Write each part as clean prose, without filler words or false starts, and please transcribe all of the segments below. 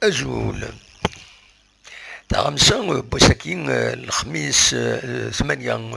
أزول تغمسا بوساكين الخميس 8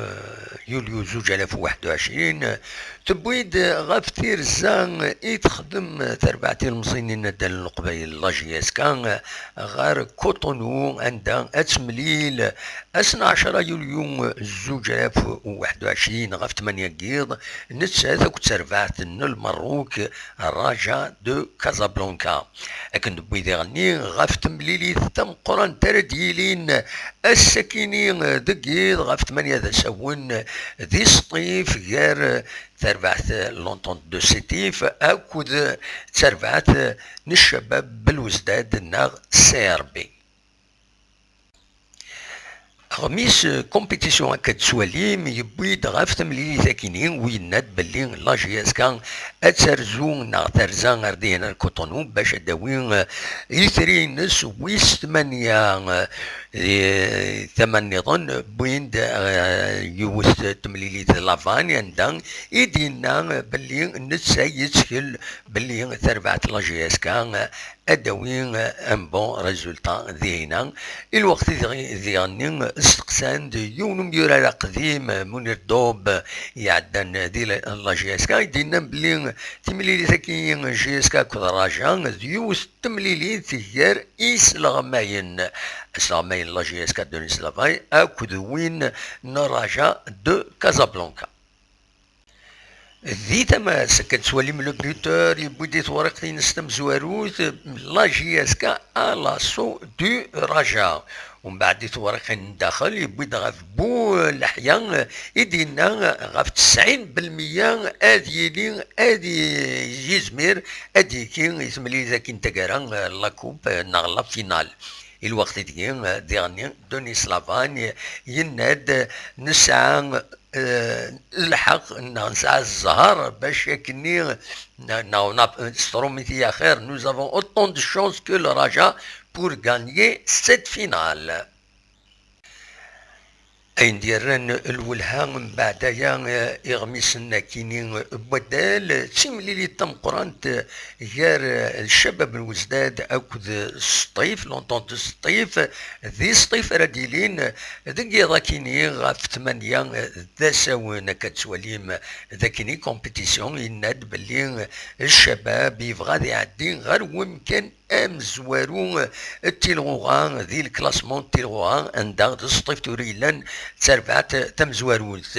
يوليو 2021 تبويد غاف تيرزان يتخدم تربعتي المصينين دال القبايل لاجياس كان غار كوتونو عندها اتمليل 12 يوليو 2021 غاف 8 قيض نتساثا كتربعت المروك الراجا دو كازابلانكا لكن دبويد غني غاف تمليلي تم قران ترديلين السكينين دقيق غاف 8 ذا سون ذي سطيف غير تربعت لونطون دو سيتيف اكود تربعت نشباب بالوزداد ناغ سيربي غميس كومبيتيسيون هكا تسواليم يبويد غاف تمليلي ثاكينين ويناد بلي لاجياس كان اترزو نا ترزا غردينا الكوتونو باش داوين يثرينس ويس ثمانية ظن بويند يوث تمليلي لافاني عندن يدينا بلي نتسا يتسكل بلي تربعت لاجياس كان اداوين ان بون ريزولتا ذينا الوقت ذي غني استقسان يون ميورا قديم منير دوب يعدن دي لاجياسكا يدينا بلي تمليلي ثاكي جياسكا كدراجا ديوس تمليلي تيار إيس لغماين لاجياسكا دو نسلافاي اكود وين نراجا دو كازابلانكا ذي تماس كتسوالي من لو بيوتور يبودي ورقتي نستم زواروث لاجياسكا الاسو دو رجا ومن بعد ورقة ندخل يبود غاف بو الحياة يدينا غاف 90% اديلي ادي يزمير ادي كي يسملي ذاك انتقرا لاكوب نغلا فينال الوقت ديغني دوني سلافان يناد نسعى الحق نسعى الزهر باش كني ستروميتي خير nous avons autant de chance que le Raja pour gagner cette finale. أين ديران الولها من بعدايا إغميسنا كينين بدال تيمليلي تم قرانت غير الشباب الوزداد أكد السطيف لونطونت السطيف ذي السطيف راديلين ذي ذاكيني غاف 8 ذا ساون كتسواليم ذاكيني كومبيتيسيون يناد بلي الشباب يبغى يعدي غير ويمكن ام زوارو التيلغوغان ذي الكلاسمون التيلغوغان عندها السطيف توريلان تربعت تم زواروث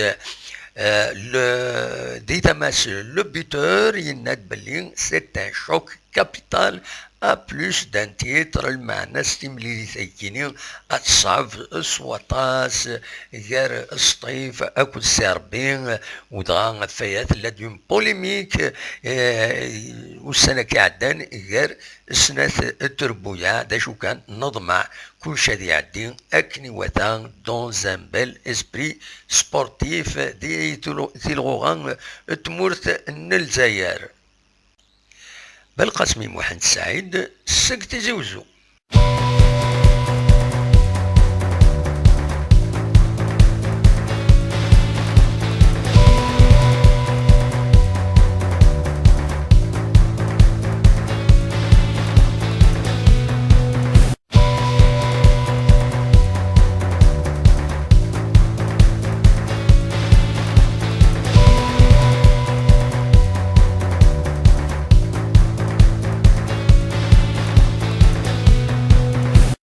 دي تماس لو بوتور يناد بلي سيت ان شوك كابيتال à plus d'un titre المعنى ستيملي ثيكيني اتصعب سواطاس غير السطيف اكو السربين ودغا فيات لديهم بوليميك والسنة كيعدان غير سنة التربويا داشو كان نضمع كل شي يعدي اكني وثان دون زان بيل اسبري سبورتيف دي تيلغوغان تمورت الجزائر بالقاسمي محمد سعيد سكت زوزو.